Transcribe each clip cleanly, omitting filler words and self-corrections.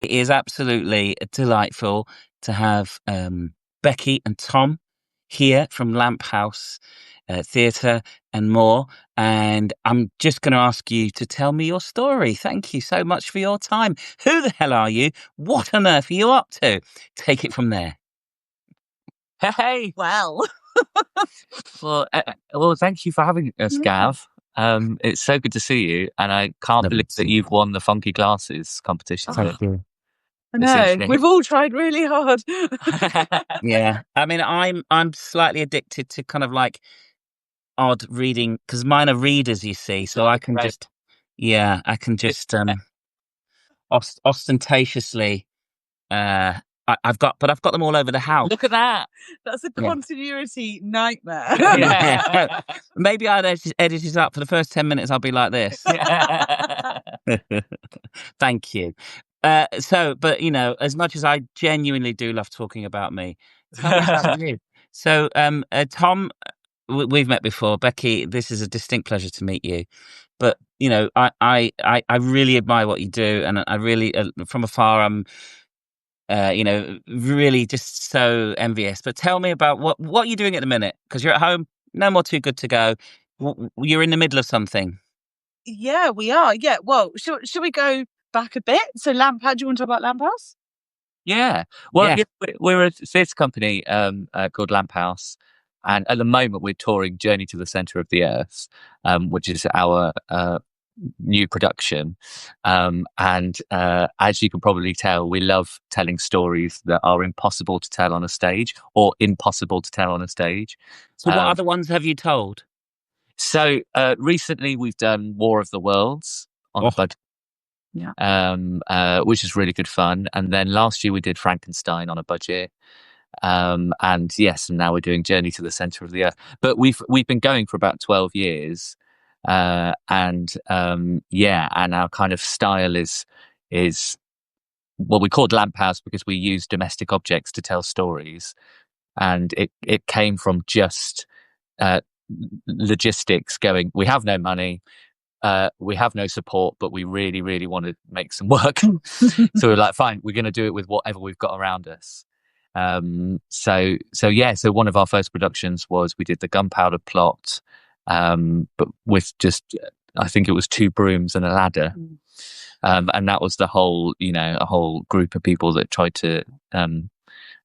It is absolutely delightful to have Becky and Tom here from Lamphouse Theatre and more. And I'm just going to ask you to tell me your story. Thank you so much for your time. Who the hell are you? What on earth are you up to? Take it from there. Hey. Well, well, thank you for having us, Gav. It's so good to see you, and I can't believe that you've won the Funky Glasses competition. Thank you. I know, we've all tried really hard. Yeah, I mean, I'm slightly addicted to kind of like odd reading because mine are readers, you see, so I can just, I can just ostentatiously. I've got them all over the house. Look at that. That's a continuity nightmare. Yeah. Maybe I'd edit it up for the first 10 minutes. I'll be like this. Thank you. But you know, as much as I genuinely do love talking about me, tell me about you. So, Tom, we've met before. Becky, this is a distinct pleasure to meet you. But you know, I really admire what you do, and I really, from afar, I'm, you know, really just so envious. But tell me about what you're doing at the minute, because you're at home, no more Too Good to Go. You're in the middle of something. Yeah, we are. Yeah. Well, should we go back a bit? So, do you want to talk about Lamphouse? Yeah. Well, we're a theatre company called Lamphouse, and at the moment we're touring Journey to the Centre of the Earth, which is our new production. And as you can probably tell, we love telling stories that are impossible to tell on a stage or impossible to tell on a stage. So what other ones have you told? So recently we've done War of the Worlds on a budget. Yeah. Which is really good fun. And then last year we did Frankenstein on a budget. And now we're doing Journey to the Centre of the Earth. But we've been going for about 12 years. And our kind of style is we called Lamphouse because we use domestic objects to tell stories. And it came from just logistics going, we have no money. We have no support, but we really, really want to make some work. So we're like, fine, we're going to do it with whatever we've got around us. So one of our first productions was we did the Gunpowder Plot, but with just, I think it was 2 brooms and a ladder. And that was a whole group of people that tried to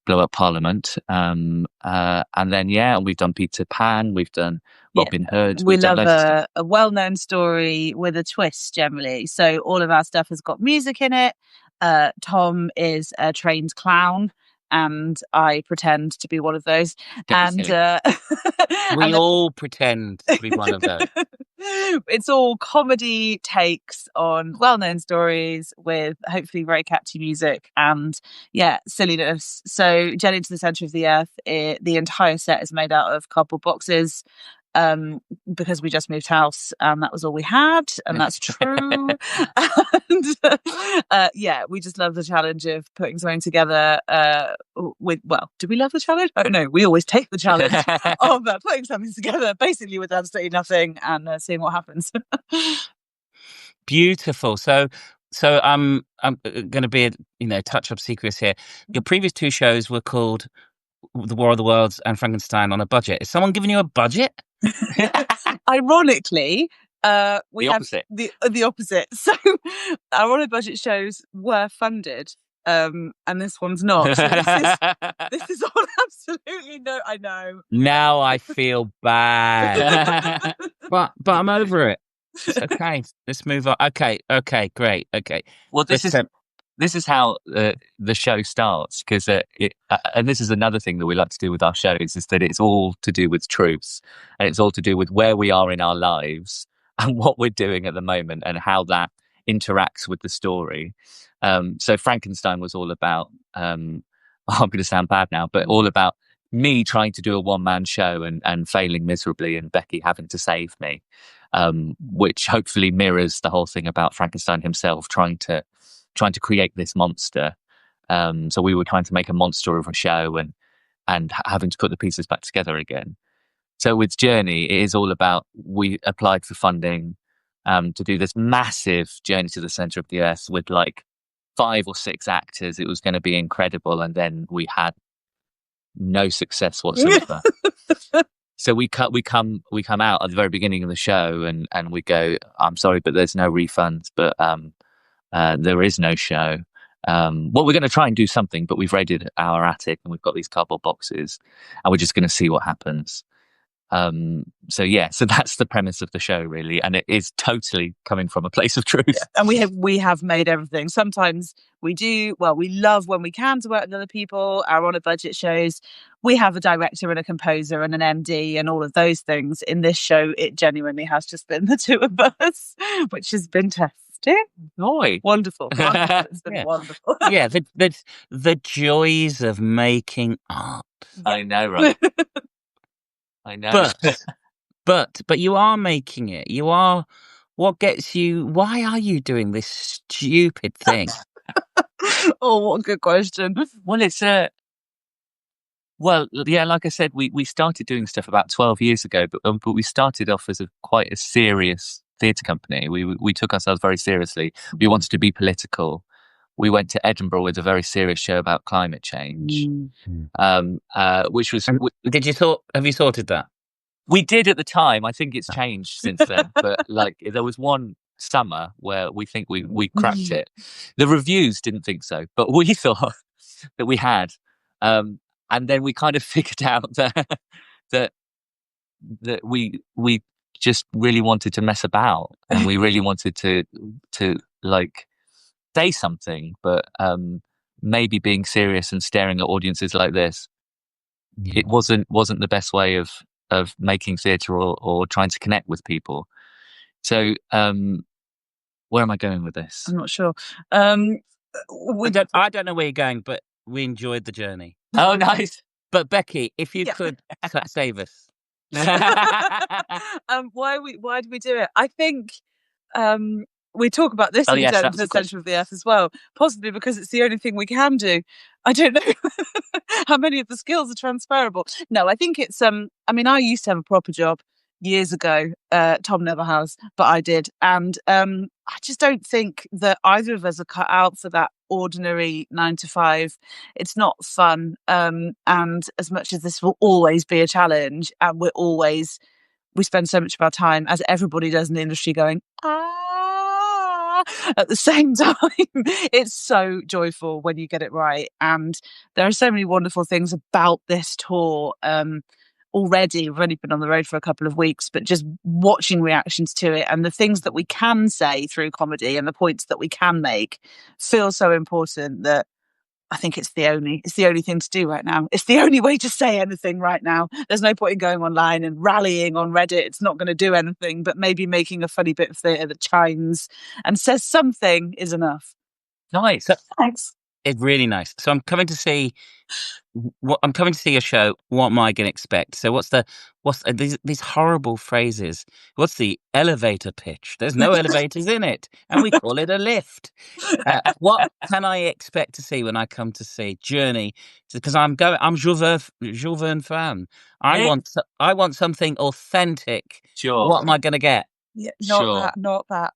blow up Parliament. And then, we've done Peter Pan, we've done Robin Hood. We love a well-known story with a twist generally. So all of our stuff has got music in it. Tom is a trained clown, and I pretend to be one of those. We all pretend to be one of those. It's all comedy takes on well-known stories with hopefully very catchy music and silliness. So Journey to the Centre of the Earth, the entire set is made out of cardboard boxes. Because we just moved house and that was all we had, and that's true. And we just love the challenge of putting something together do we love the challenge? Oh no, we always take the challenge of putting something together basically with absolutely nothing and seeing what happens. Beautiful. So I'm going to be touch obsequious here. Your previous 2 shows were called The War of the Worlds and Frankenstein on a budget. Is someone giving you a budget? Ironically, we have the opposite. So our on a budget shows were funded, and this one's not. So this is all absolutely no. I know. Now I feel bad, but I'm over it. It's okay. Let's move on. Okay, great. Okay. Well, this is how the show starts, because and this is another thing that we like to do with our shows, is that it's all to do with truths, and it's all to do with where we are in our lives and what we're doing at the moment and how that interacts with the story. So Frankenstein was all about, I'm going to sound bad now, but all about me trying to do a one-man show and failing miserably, and Becky having to save me, which hopefully mirrors the whole thing about Frankenstein himself trying to create this monster. So we were trying to make a monster of a show and having to put the pieces back together again. So with Journey, it is all about, we applied for funding to do this massive Journey to the Centre of the Earth with like 5 or 6 actors. It was going to be incredible, and then we had no success whatsoever. So we come out at the very beginning of the show, and we go, I'm sorry, but there's no refunds, but there is no show. Well, we're going to try and do something, but we've raided our attic and we've got these cardboard boxes, and we're just going to see what happens. So that's the premise of the show, really, and it is totally coming from a place of truth. Yeah. And we have made everything. Sometimes we love when we can to work with other people. Our on a budget shows, we have a director and a composer and an MD and all of those things. In this show, it genuinely has just been the two of us, which has been testing. Wonderful. It's been wonderful. Yeah, the joys of making art. I know, right? I know. But you are making it. You are. What gets you? Why are you doing this stupid thing? Oh, what a good question. Well, like I said, we started doing stuff about 12 years ago, but we started off as quite a serious theatre company. We took ourselves very seriously. We wanted to be political. We went to Edinburgh with a very serious show about climate change, which was. Have you sorted that? We did at the time. I think it's changed since then. But there was one summer where we think we cracked it. The reviews didn't think so, but we thought that we had. And then we kind of figured out that we just really wanted to mess about, and we really wanted to say something, but maybe being serious and staring at audiences like this, it wasn't the best way of making theatre or trying to connect with people. So where am I going with this? I'm not sure. I don't know where you're going, but we enjoyed the journey. Oh, nice. But Becky, if you could save us. Why did we do it? I think we talk about this in the Centre of the Earth as well, possibly because it's the only thing we can do. I don't know how many of the skills are transferable. No, I think it's I used to have a proper job years ago. Tom never has, but I did. And I just don't think that either of us are cut out for that ordinary 9 to 5. It's not fun. And as much as this will always be a challenge, and we spend so much of our time, as everybody does in the industry, going, at the same time, it's so joyful when you get it right. And there are so many wonderful things about this tour. Already, we've only been on the road for a couple of weeks, but just watching reactions to it and the things that we can say through comedy and the points that we can make feels so important that I think it's the only thing to do right now. It's the only way to say anything right now. There's no point in going online and rallying on Reddit. It's not going to do anything, but maybe making a funny bit of theatre that chimes and says something is enough. Nice. Thanks. It's really nice. So I'm coming to see a show. What am I going to expect? So what's these horrible phrases? What's the elevator pitch? There's no elevators in it, and we call it a lift. What can I expect to see when I come to see Journey? Because I'm Jules Verne fan. I want something authentic. Sure. What am I going to get? Yeah, not that.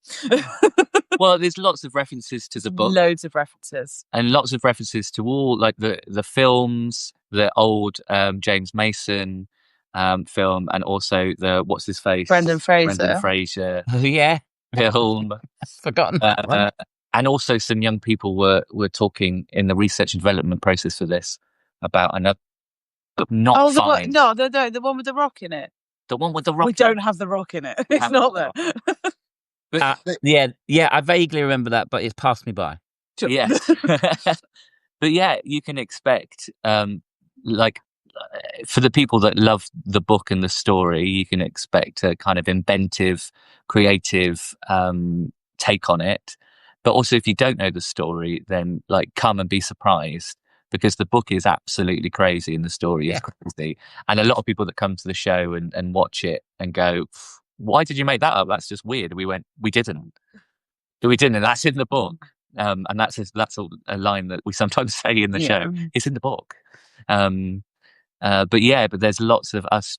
Well, there's lots of references to the book. Loads of references. And lots of references to all the films, the old James Mason film, and also the what's his face? Brendan Fraser. Oh yeah. Film. I've forgotten that one. And also some young people were talking in the research and development process for this about another not fine. The one with the rock in it. The one with the rock. We don't have the rock in it. It's not there. I vaguely remember that, but it's passed me by. Sure. Yes. But yeah, you can expect, for the people that love the book and the story, you can expect a kind of inventive, creative take on it. But also, if you don't know the story, then come and be surprised, because the book is absolutely crazy and the story is crazy. And a lot of people that come to the show and watch it and go, why did you make that up? That's just weird. We didn't. And that's in the book. And that's a line that we sometimes say in the show. It's in the book. But there's lots of us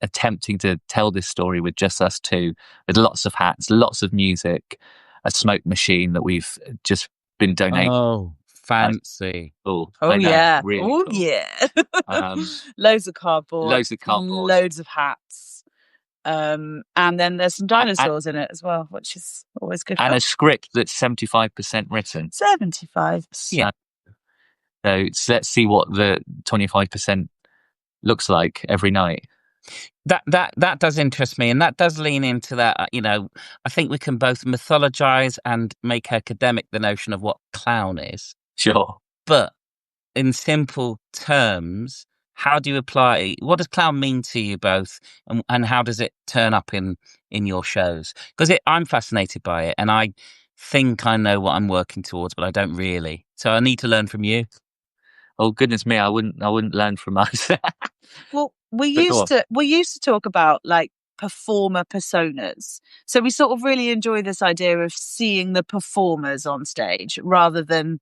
attempting to tell this story with just us two, with lots of hats, lots of music, a smoke machine that we've just been donated. Oh, fancy. Cool. Oh I know, yeah. really Oh cool. yeah. Loads Loads of cardboard. of cardboard. Loads of hats. And then there's some dinosaurs in it as well, which is always good. And a script that's 75% written. 75. Yeah. So let's see what the 25% looks like every night. That does interest me, and that does lean into that. I think we can both mythologize and make academic the notion of what clown is. Sure. But in simple terms, how do you apply? What does clown mean to you both, and how does it turn up in your shows? Because I'm fascinated by it, and I think I know what I'm working towards, but I don't really. So I need to learn from you. Oh goodness me, I wouldn't learn from us. Well, we used to talk about like performer personas. So we sort of really enjoy this idea of seeing the performers on stage rather than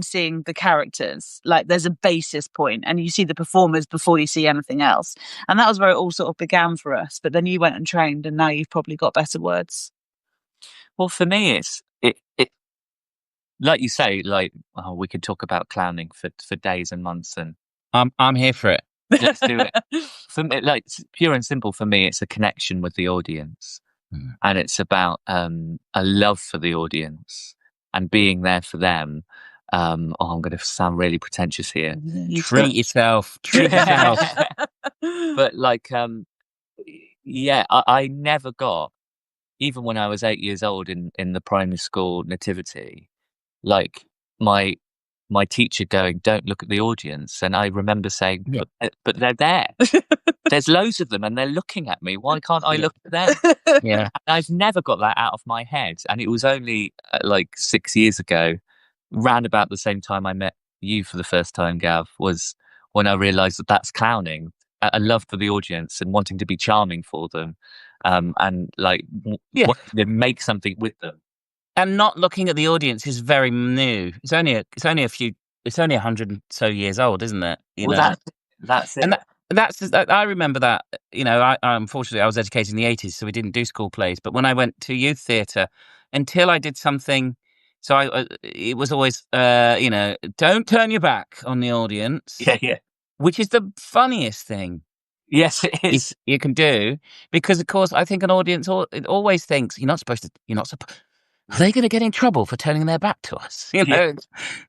seeing the characters. Like there's a basis point and you see the performers before you see anything else. And that was where it all sort of began for us. But then you went and trained and now you've probably got better words. Well, for me, it's like you say, like we could talk about clowning for days and months, and I'm here for it. let's do it. For me, like pure and simple, for me, it's a connection with the audience, and it's about a love for the audience and being there for them. I'm going to sound really pretentious here. Treat yourself. But like, yeah, I never got, even when I was 8 years old in the primary school nativity, like my teacher going, "Don't look at the audience," and I remember saying, "But they're there. There's loads of them, and they're looking at me. Why can't I look at them?" Yeah, and I've never got that out of my head. And it was only like 6 years ago, round about the same time I met you for the first time, Gav, was when I realised that that's clowning. A love for the audience and wanting to be charming for them, and like wanting to make something with them. And not looking at the audience is very new. It's only 100 and so years old, isn't it? That's it. And that's I remember that. I unfortunately I was educated in the 80s, so we didn't do school plays. But when I went to youth theatre, until I did something, so it was always don't turn your back on the audience. Yeah. Which is the funniest thing. Yes, it is. You can do, because of course I think an audience always thinks you're not supposed. Are they going to get in trouble for turning their back to us? It's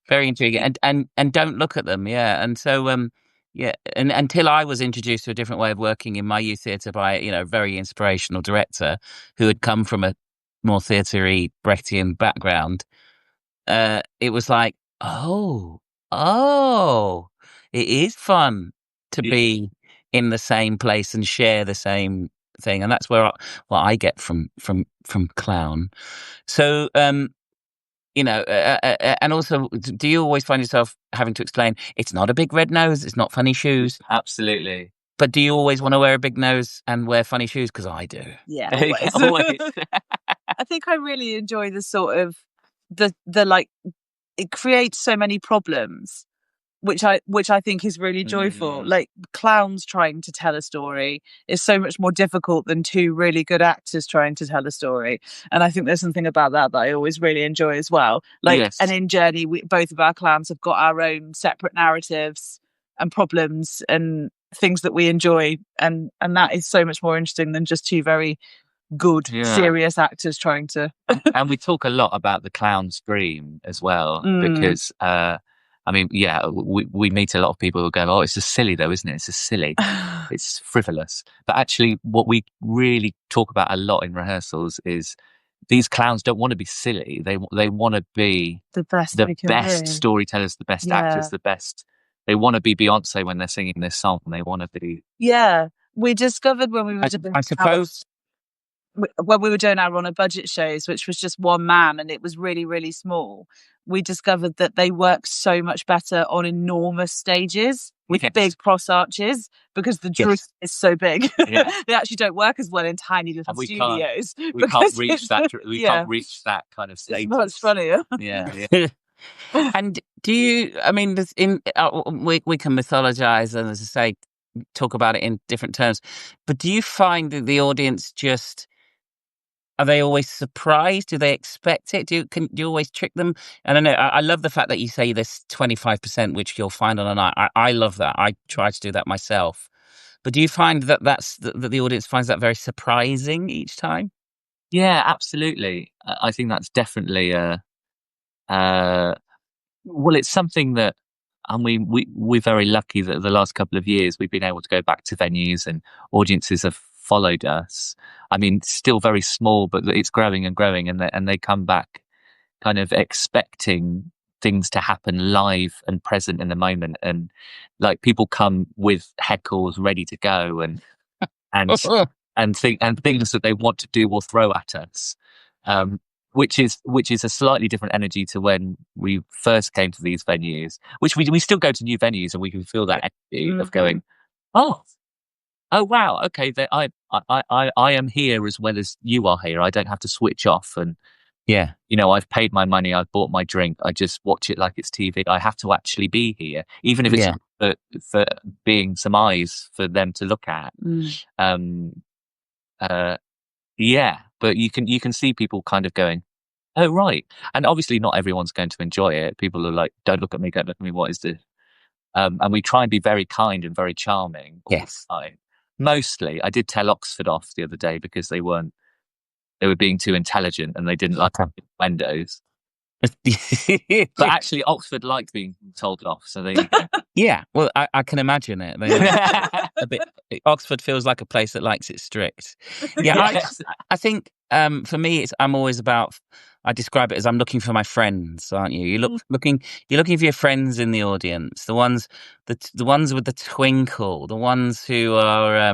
very intriguing, and don't look at them. Yeah, and so and until I was introduced to a different way of working in my youth theatre by a very inspirational director who had come from a more theatre-y Brechtian background, it was like, oh, it is fun to be in the same place and share the same thing, and that's what I get from clown. So, and also, do you always find yourself having to explain it's not a big red nose, it's not funny shoes? Absolutely. But do you always want to wear a big nose and wear funny shoes? Because I do. Yeah, always. I think I really enjoy the sort of the like, it creates so many problems, which I think is really joyful. Like clowns trying to tell a story is so much more difficult than two really good actors trying to tell a story. And I think there's something about that I always really enjoy as well. Like, and in Journey, both of our clowns have got our own separate narratives and problems and things that we enjoy. And that is so much more interesting than just two very good, serious actors trying to. And we talk a lot about the clown scream as well, because I mean, we meet a lot of people who go, "Oh, it's just silly though, isn't it? It's just silly. It's frivolous." But actually, what we really talk about a lot in rehearsals is these clowns don't want to be silly. They want to be the best storytellers, the best actors, the best. They want to be Beyonce when they're singing this song. They want to be. Yeah, we discovered when we were. I suppose. When we were doing our on a budget shows, which was just one man and it was really, really small, we discovered that they work so much better on enormous stages with big cross arches because the truth is so big. They actually don't work as well in tiny little studios. We can't reach that. We can't reach that kind of stage. It's much funnier. Yeah. And do you? I mean, we can mythologize and, as I say, talk about it in different terms. But do you find that the audience just are they always surprised? Do they expect it? Do you always trick them? I don't know. I love the fact that you say there's 25% which you'll find on a night. I love that. I try to do that myself. But do you find that that the audience finds that very surprising each time? Yeah, absolutely. I think that's definitely well, it's something that, and we're very lucky that the last couple of years we've been able to go back to venues and audiences have followed us. I mean, still very small, but it's growing and growing, and they come back kind of expecting things to happen live and present in the moment, and like people come with heckles ready to go, and and things that they want to do or throw at us. Which is a slightly different energy to when we first came to these venues, which we still go to new venues and we can feel that energy of going, oh wow, okay, I am here as well as you are here. I don't have to switch off, and Yeah. I've paid my money, I've bought my drink, I just watch it like it's TV. I have to actually be here, even if it's for being some eyes for them to look at. Yeah, but you can see people kind of going, oh right, and obviously not everyone's going to enjoy it. People are like, don't look at me, what is this? And we try and be very kind and very charming all Yes. the time. Mostly, I did tell Oxford off the other day because they were being too intelligent and they didn't like having windows. But actually, Oxford liked being told off, so they. Yeah, well, I can imagine it. A bit. Oxford feels like a place that likes it strict. Yeah, Yes. I think for me, I'm always about. I describe it as I'm looking for my friends, aren't you? You're looking for your friends in the audience, the ones with the twinkle, the ones who are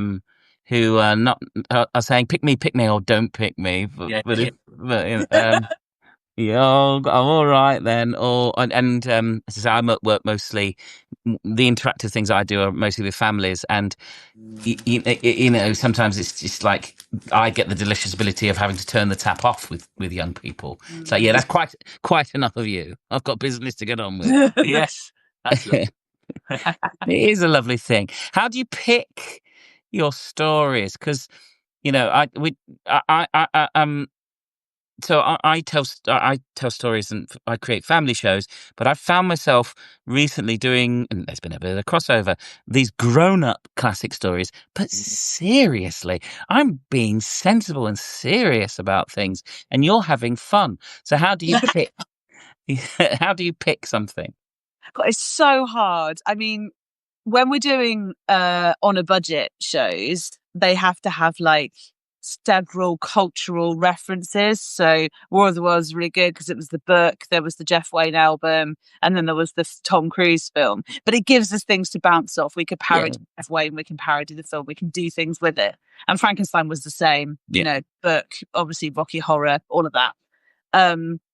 not are saying pick me or don't pick me. Yeah, I'm all right then. As I say, I'm at work mostly. The interactive things I do are mostly with families, and sometimes it's just like I get the delicious ability of having to turn the tap off with young people. It's like, yeah, that's quite enough of you. I've got business to get on with. Yes, that's It is a lovely thing. How do you pick your stories? Because So I tell stories and I create family shows, but I've found myself recently doing, and there's been a bit of a crossover, these grown-up classic stories. But seriously, I'm being sensible and serious about things, and you're having fun. So how do you pick? How do you pick something? God, it's so hard. I mean, when we're doing on a budget shows, they have to have like several cultural references. So War of the Worlds is really good because it was the book, there was the Jeff Wayne album, and then there was the Tom Cruise film. But it gives us things to bounce off. We could parody Jeff Wayne, we can parody the film, we can do things with it. And Frankenstein was the same, book, obviously Rocky Horror, all of that.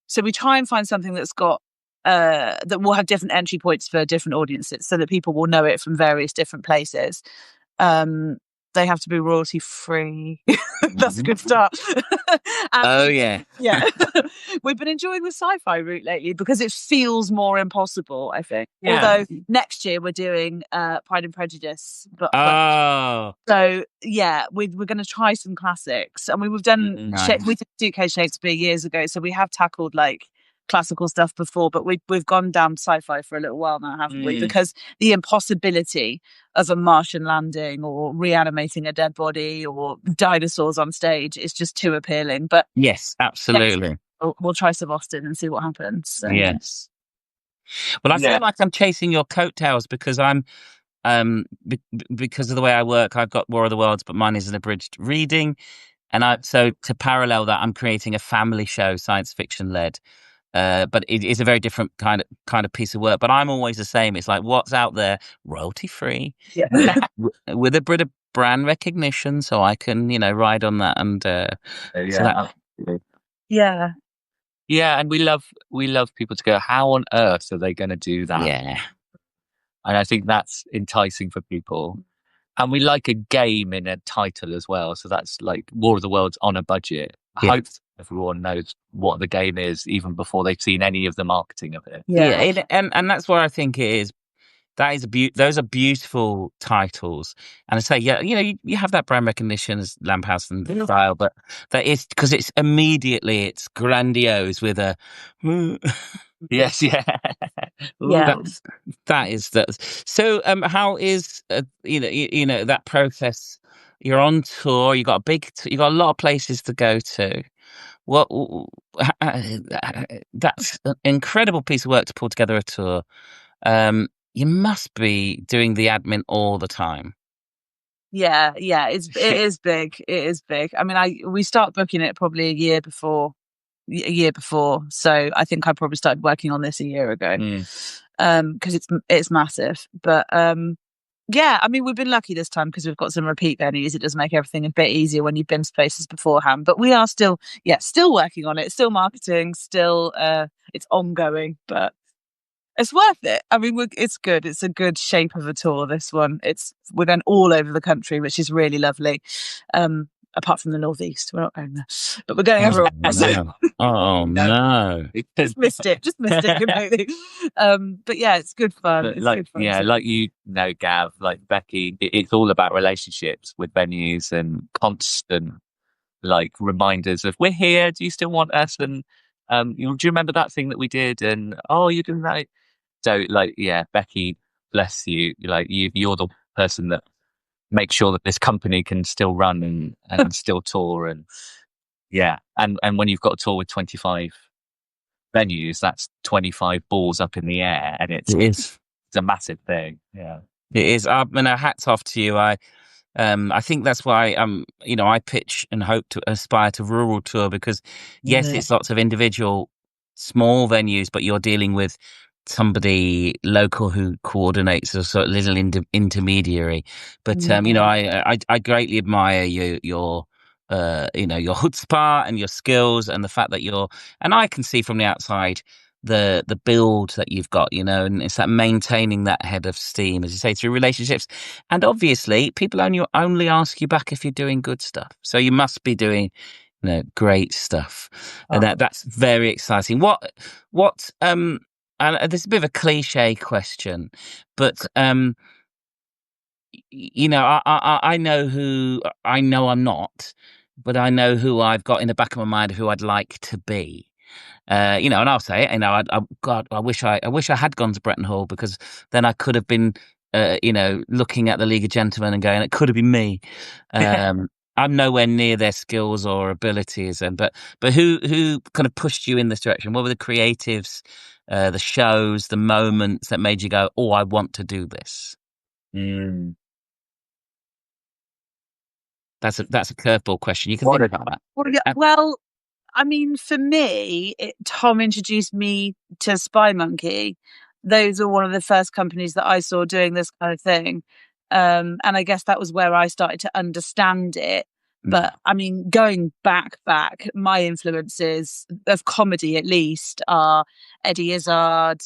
So we try and find something that's got that will have different entry points for different audiences so that people will know it from various different places. They have to be royalty free. That's a good start. Yeah. We've been enjoying the sci-fi route lately because it feels more impossible, I think. Yeah. Although next year we're doing Pride and Prejudice. So yeah, we're going to try some classics. I mean, we've done we did Suitcase Shakespeare years ago, so we have tackled like classical stuff before, but we've gone down sci-fi for a little while now, haven't we? Because the impossibility of a Martian landing or reanimating a dead body or dinosaurs on stage is just too appealing. But yes, absolutely. We'll try some Austen and see what happens. So. Yes. Well, I feel like I'm chasing your coattails because I'm because of the way I work. I've got War of the Worlds, but mine is an abridged reading, and so to parallel that, I'm creating a family show, science fiction led. But it is a very different kind of piece of work. But I'm always the same. It's like what's out there, royalty free, with a bit of brand recognition, so I can ride on that. And and we love people to go, how on earth are they going to do that? Yeah, and I think that's enticing for people. And we like a game in a title as well. So that's like War of the Worlds on a budget. I hope everyone knows what the game is even before they've seen any of the marketing of it. And that's where I think it is. That is those are beautiful titles, and I say, yeah, you have that brand recognition as Lamphouse and style, but that is because it's grandiose with a. Yes, yeah. Yeah. That is that. So, how is that process? You're on tour. You got you got a lot of places to go to. What? That's an incredible piece of work to pull together a tour. You must be doing the admin all the time. Yeah, it is big. It is big. I mean, we start booking it probably a year before. So I think I probably started working on this a year ago. Because it's massive. But yeah, I mean, we've been lucky this time because we've got some repeat venues. It does make everything a bit easier when you've been to places beforehand. But we are still working on it, still marketing, still it's ongoing, but it's worth it. I mean, it's good. It's a good shape of a tour, this one. We're going all over the country, which is really lovely. Apart from the Northeast, we're not going there, but we're going everywhere. No. Just missed it completely. But yeah, it's good fun. But like you know, Gav, like Becky, it's all about relationships with venues and constant like reminders of, we're here, do you still want us? And do you remember that thing that we did? And you're doing that. So like, yeah, Becky, bless you. Like you're the person that makes sure that this company can still run and still tour. And yeah. And when you've got a tour with 25 venues, that's 25 balls up in the air, and it's a massive thing. Yeah, it is. And hats off to you. I think that's why I pitch and hope to aspire to rural tour, because yes, it's lots of individual small venues, but you're dealing with somebody local who coordinates a sort of little intermediary. But I greatly admire your your chutzpah and your skills, and the fact that and I can see from the outside the build that you've got, and it's that maintaining that head of steam, as you say, through relationships. And obviously people only ask you back if you're doing good stuff, so you must be doing great stuff. And that's very exciting. What and this is a bit of a cliche question, but I know who I'm not, but I know who I've got in the back of my mind of who I'd like to be. And I'll say it. I wish I had gone to Bretton Hall, because then I could have been, looking at the League of Gentlemen and going, it could have been me. I'm nowhere near their skills or abilities, but who kind of pushed you in this direction? What were the creatives, the shows, the moments that made you go, oh, I want to do this? That's a curveball question. You can think about that. Well, I mean, for me, Tom introduced me to Spy Monkey. Those are one of the first companies that I saw doing this kind of thing. And I guess that was where I started to understand it. But I mean, going back, my influences of comedy, at least, are Eddie Izzard,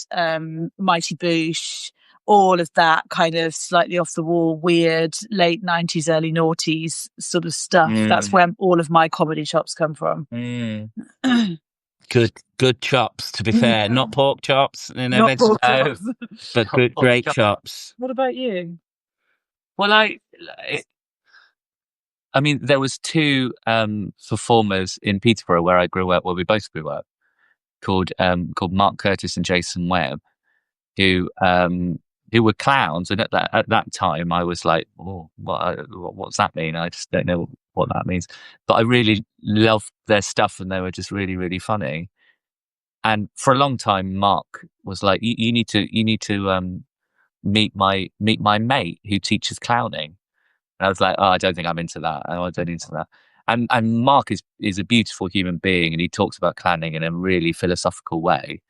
Mighty Boosh, all of that kind of slightly off the wall, weird late 90s, early noughties sort of stuff. That's where all of my comedy chops come from. Good chops, to be fair. Not pork chops, Not pork chops. But great chops. What about you? Well, I mean, there was two performers in Peterborough where I grew up, where we both grew up, called Mark Curtis and Jason Webb, who were clowns. And at that time, I was like, oh, what's that mean? I just don't know what that means. But I really loved their stuff, and they were just really, really funny. And for a long time, Mark was like, you need to meet my mate who teaches clowning. And I was like, I don't think I'm into that. I don't into that. And Mark is a beautiful human being, and he talks about clowning in a really philosophical way.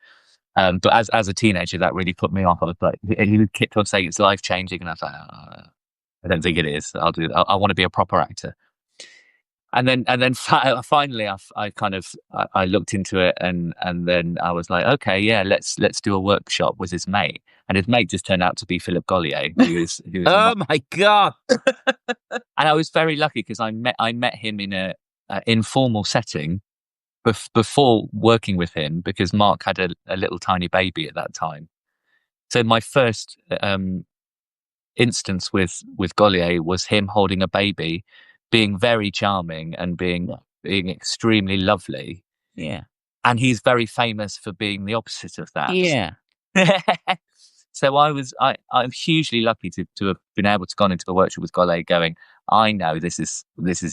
But as a teenager, that really put me off. I was like, he kept on saying it's life changing, and I was like, I don't think it is. I want to be a proper actor. And then finally, I looked into it, and then I was like, okay, yeah, let's do a workshop with his mate. And his mate just turned out to be Philip Gollier, who was oh my God. And I was very lucky, because I met him in a informal setting before working with him, because Mark had a little tiny baby at that time. So my first instance with Gaulier was him holding a baby, being very charming and being extremely lovely. Yeah. And he's very famous for being the opposite of that. Yeah. So I'm hugely lucky to have been able to go into a workshop with Gaulier going, I know this is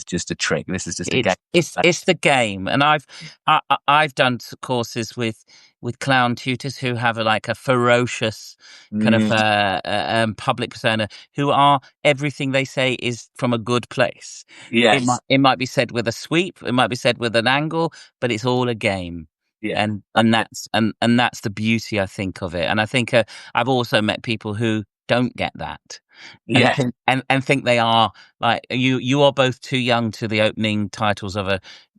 just a trick. This is just a game. It's the game. And I've done courses with clown tutors who have a ferocious kind of public persona, who are everything they say is from a good place. Yes. It might be said with a sweep, it might be said with an angle, but it's all a game. Yeah. And that's the beauty, I think, of it. And I think I've also met people who don't get that. Yeah. And think they are like you are both too young to the opening titles of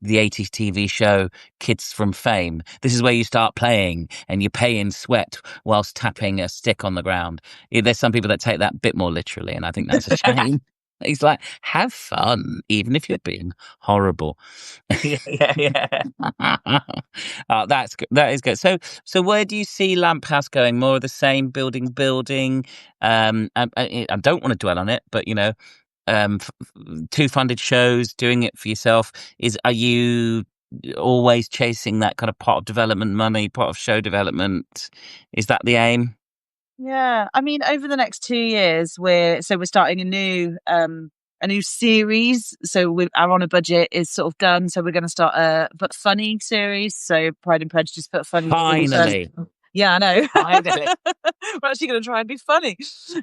the 80s TV show Kids from Fame. This is where you start playing and you pay in sweat whilst tapping a stick on the ground. There's some people that take that a bit more literally, and I think that's a shame. He's like, have fun, even if you're being horrible. Yeah. Oh, that is good. So where do you see Lamphouse going? More of the same, building. I don't want to dwell on it, but 2 funded shows, doing it for yourself. Are you always chasing that kind of pot of development money, pot of show development? Is that the aim? Yeah, I mean, over the next 2 years, we're starting a new series. So our On a Budget is sort of done. So we're going to start a But Funny series. So Pride and Prejudice, But Funny. Finally. Yeah, I know. Finally. We're actually going to try and be funny.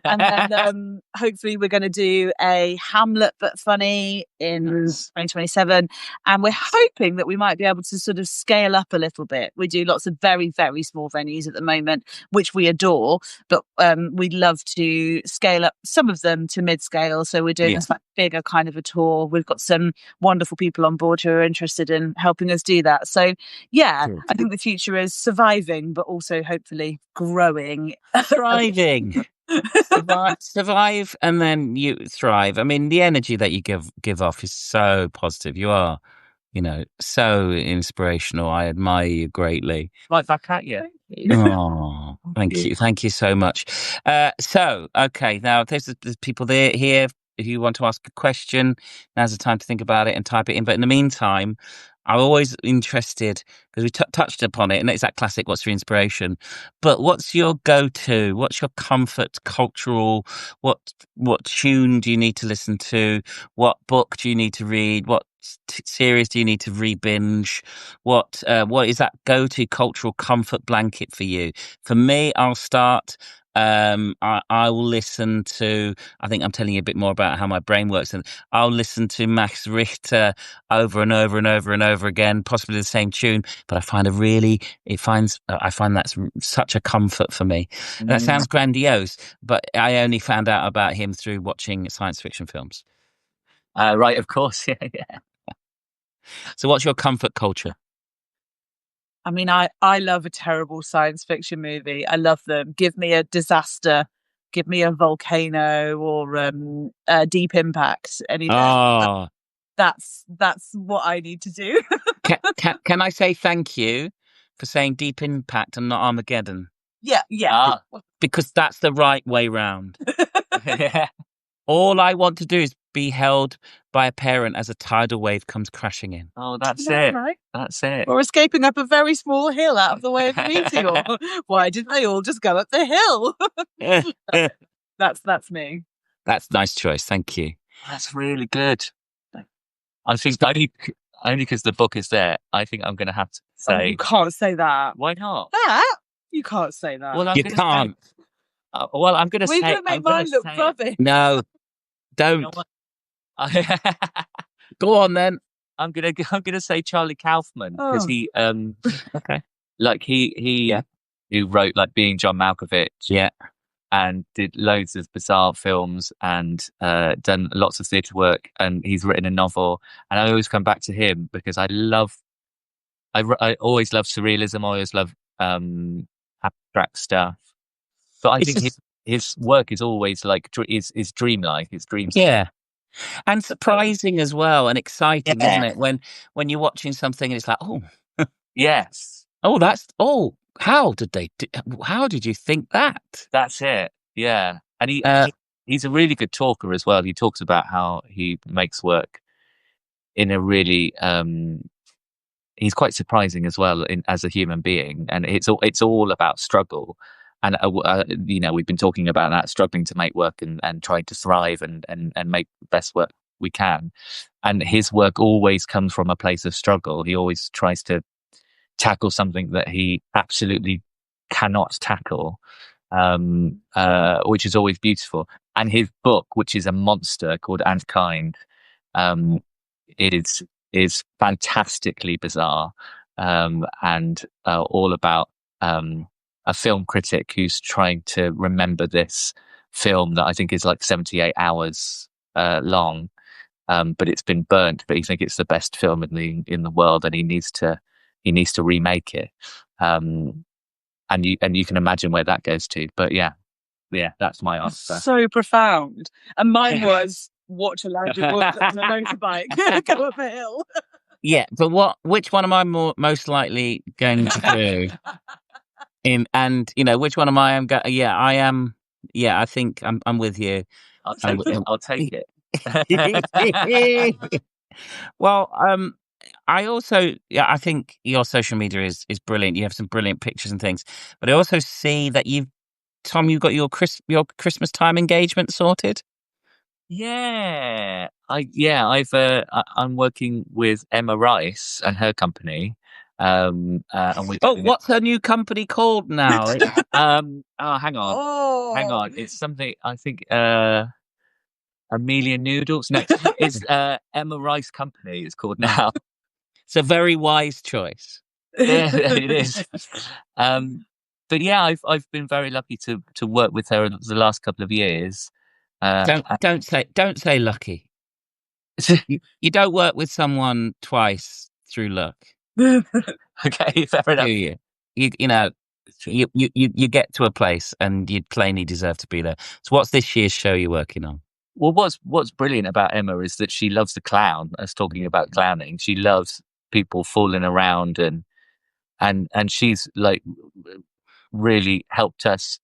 And then hopefully we're going to do a Hamlet But Funny in 2027. And we're hoping that we might be able to sort of scale up a little bit. We do lots of very, very small venues at the moment, which we adore. But we'd love to scale up some of them to mid-scale. So we're doing this bigger kind of a tour. We've got some wonderful people on board who are interested in helping us do that. So, yeah, I think the future is surviving, but also hopefully growing. Thriving. Survive and then you thrive. I mean, the energy that you give off is so positive. You are, so inspirational. I admire you greatly. Right back at you. Oh, thank you. Thank you so much. So, okay, now there's people here. If you want to ask a question, now's the time to think about it and type it in. But in the meantime, I'm always interested, because we touched upon it, and it's that classic, what's your inspiration? But what's your go-to? What's your comfort cultural? What tune do you need to listen to? What book do you need to read? What series do you need to re-binge? What is that go-to cultural comfort blanket for you? For me, I'll start. I will listen to, I think I'm telling you a bit more about how my brain works, and I'll listen to Max Richter over and over and over and over again, possibly the same tune, but I find that's such a comfort for me. That sounds grandiose, but I only found out about him through watching science fiction films. Right, of course. Yeah. So what's your comfort culture? I mean, I love a terrible science fiction movie. I love them. Give me a disaster. Give me a volcano or a Deep Impact. Anything. Oh, that's what I need to do. Can I say thank you for saying Deep Impact and not Armageddon? Yeah. Because that's the right way round. Yeah. All I want to do is be held by a parent as a tidal wave comes crashing in. Oh, that's it. Right? That's it. Or escaping up a very small hill out of the way of the meteor. Why didn't they all just go up the hill? That's me. That's a nice choice. Thank you. That's really good. I think only because the book is there, I think I'm going to have to say. You can't say that. Why not? That? You can't say that. Well, You can't. Well, I'm going to say. We're going to make mine look rubbish. No, don't. You know what? Go on then. I'm gonna say Charlie Kaufman, because he Okay. like he who wrote like Being John Malkovich, and did loads of bizarre films and done lots of theatre work, and he's written a novel, and I always come back to him because I always love surrealism. I always love abstract stuff, but I think his work is always like is dreamlike. It's dreams. Yeah. And surprising as well, and exciting, isn't it? When you're watching something and it's like, oh, yes, that's How did you think that? That's it. Yeah. And he's a really good talker as well. He talks about how he makes work in a really he's quite surprising as well as a human being, and it's all about struggle. And we've been talking about that, struggling to make work and trying to thrive and make the best work we can. And his work always comes from a place of struggle. He always tries to tackle something that he absolutely cannot tackle, which is always beautiful. And his book, which is a monster called Antkind, is fantastically bizarre, and all about a film critic who's trying to remember this film that I think is like 78 hours long, but it's been burnt. But he thinks it's the best film in the world, and he needs to remake it. And you can imagine where that goes to. But yeah, that's my answer. So profound. And mine was watch a lounge on a motorbike go up a hill. Yeah, but which one am I most likely going to do? Which one am I? I am. Yeah, I think I'm with you. I'll take it. Well, I think your social media is brilliant. You have some brilliant pictures and things, but I also see that Tom, you've got your Christmas time engagement sorted. Yeah, I'm working with Emma Rice and her company. And what's her new company called now? Hang on. It's something, I think, Amelia Noodles. No, it's Emma Rice Company. It's called now. It's a very wise choice. Yeah, it is. But yeah, I've been very lucky to work with her the last couple of years. Don't say lucky. You don't work with someone twice through luck. Okay, fair enough. Do you? You get to a place and you plainly deserve to be there. So what's this year's show you're working on? Well, what's brilliant about Emma is that she loves the clown. Us talking about clowning, she loves people fooling around, and she's like really helped us.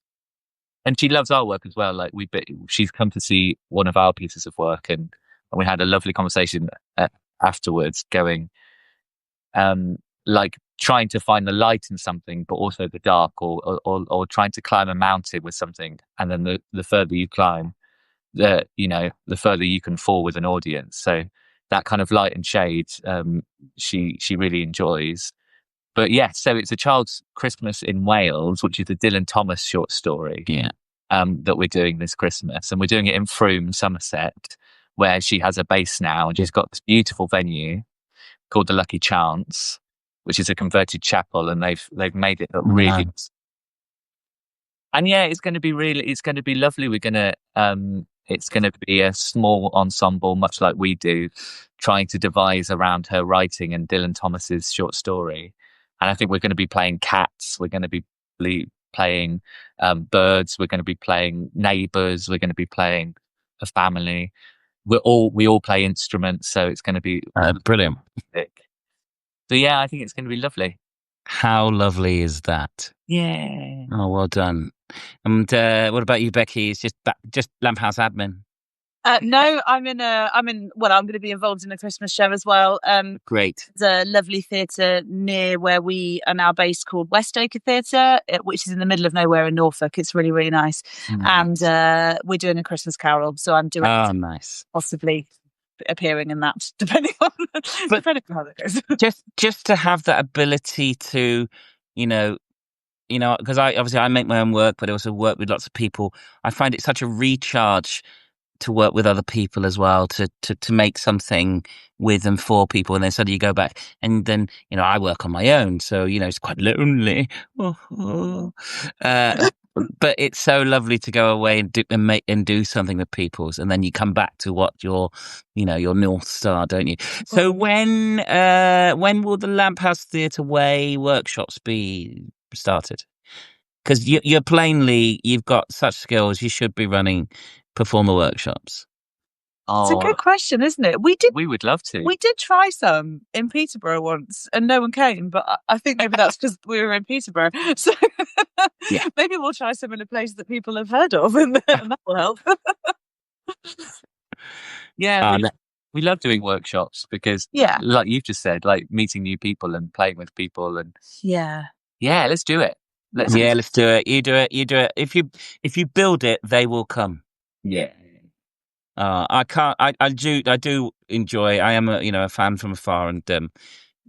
And she loves our work as well. Like she's come to see one of our pieces of work, and we had a lovely conversation afterwards, going, like trying to find the light in something, but also the dark, or trying to climb a mountain with something, and then the further you climb, the further you can fall with an audience. So that kind of light and shade, she really enjoys. But yeah, so it's A Child's Christmas in Wales, which is a Dylan Thomas short story. Yeah. That we're doing this Christmas, and we're doing it in Frome, Somerset, where she has a base now, and she's got this beautiful venue called the Lucky Chance, which is a converted chapel, and they've made it look really nice. And yeah, it's going to be lovely. We're going to it's going to be a small ensemble, much like we do, trying to devise around her writing and Dylan Thomas's short story. And I think we're going to be playing cats. We're going to be playing birds. We're going to be playing neighbours. We're going to be playing a family. We all play instruments, so it's going to be brilliant. So yeah, I think it's going to be lovely. How lovely is that? Yeah. Oh, well done. And what about you, Becky? It's just Lamphouse admin. No, I'm going to be involved in a Christmas show as well. Great. There's a lovely theatre near where we are now based called Westacre Theatre, which is in the middle of nowhere in Norfolk. It's really, really nice. And we're doing a Christmas Carol, so I'm doing nice. Possibly appearing in that, depending on how that goes. just to have that ability to, because I make my own work, but I also work with lots of people. I find it such a recharge to work with other people as well, to make something with and for people, and then suddenly you go back, and then I work on my own, so it's quite lonely. But it's so lovely to go away and do something with people's, and then you come back to what your North Star, don't you? So when will the Lamphouse Theatre Way workshops be started? Because you've got such skills, you should be running performer workshops. It's a Oh, good question, isn't it? We would love to. did try some in Peterborough once, and no one came. But I think maybe that's because we were in Peterborough. So Yeah. maybe we'll try some in a place that people have heard of, and that will help. Yeah, we love doing workshops because, like you've just said, like meeting new people and playing with people, and let's do it. Let's do it. You do it. You do it. If you build it, they will come. Yeah. I can't. I do enjoy. I am a fan from afar, and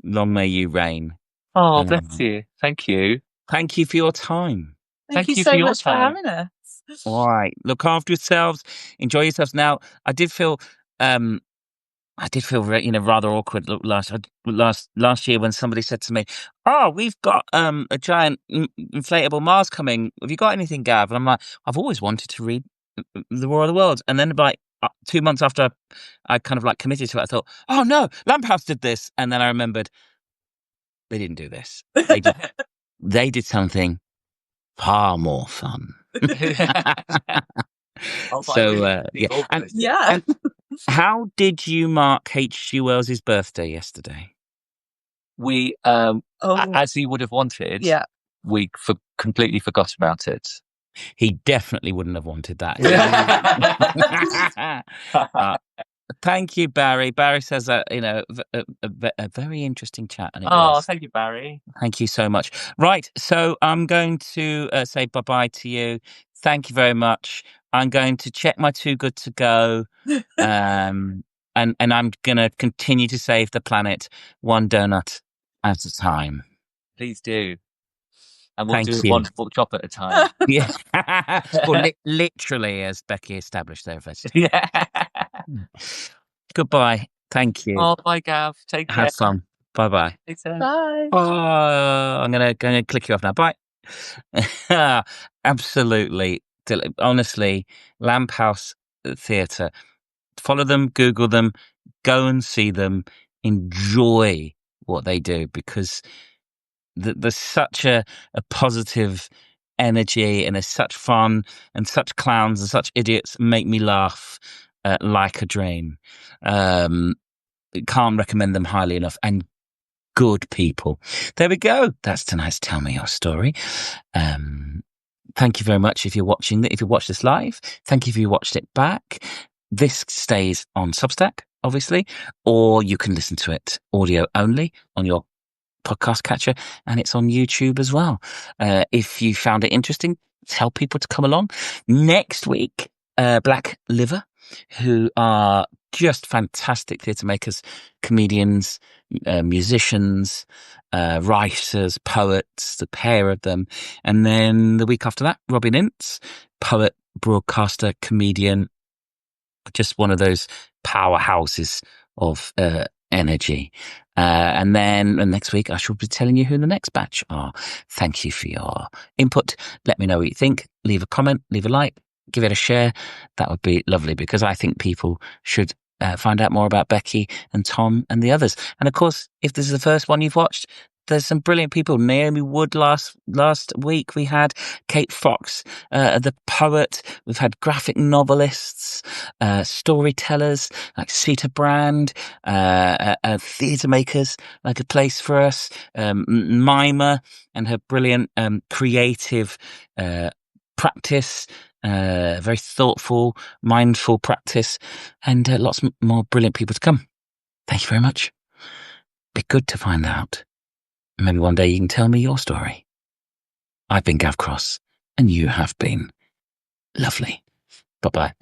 long may you reign. Oh, bless you. Thank you. Thank you for your time. Thank you so much for having us. All right. Look after yourselves. Enjoy yourselves. Now, I did feel rather awkward last year when somebody said to me, "Oh, we've got a giant inflatable Mars coming. Have you got anything, Gav?" And I'm like, "I've always wanted to read The War of the Worlds." And then like 2 months after I kind of like committed to it, I thought, "Oh no, Lamphouse did this." And then I remembered they didn't do this. They did something far more fun. So And how did you mark H.G. Wells' birthday yesterday? We, as he would have wanted, we completely forgot about it. He definitely wouldn't have wanted that. Thank you, Barry. Barry says that, a very interesting chat. And it was. Thank you, Barry. Thank you so much. Right. So I'm going to say bye-bye to you. Thank you very much. I'm going to check my Too Good To Go. And I'm going to continue to save the planet one donut at a time. Please do. And we'll do it one pork chop at a time. Yeah. Well, literally, as Becky established there. Yeah. Goodbye. Thank you. Oh, bye, Gav. Take care. Have fun. Bye-bye. Bye. I'm gonna click you off now. Bye. Absolutely. Honestly, Lamphouse Theatre. Follow them, Google them, go and see them, enjoy what they do, because there's such a positive energy, and there's such fun, and such clowns and such idiots make me laugh like a dream. Can't recommend them highly enough, and good people. There we go. That's tonight's Tell Me Your Story. Thank you very much if you're watching if you watched this live. Thank you if you watched it back. This stays on Substack, obviously, or you can listen to it audio only on your podcast catcher, and it's on YouTube as well. If you found it interesting, tell people to come along. Next week, Black Liver, who are just fantastic theatre makers, comedians, musicians, writers, poets, the pair of them. And then the week after that, Robin Ince, poet, broadcaster, comedian, just one of those powerhouses of energy. And then next week, I shall be telling you who the next batch are. Thank you for your input. Let me know what you think. Leave a comment, leave a like, give it a share. That would be lovely, because I think people should find out more about Becky and Tom and the others. And of course, if this is the first one you've watched, there's some brilliant people. Naomi Wood last week. We had Kate Fox, the poet. We've had graphic novelists, storytellers like Sita Brand, theatre makers like A Place for Us, Mima and her brilliant creative practice, very thoughtful, mindful practice, and lots more brilliant people to come. Thank you very much. Be good to find out. Maybe one day you can tell me your story. I've been Gav Cross, and you have been lovely. Bye-bye.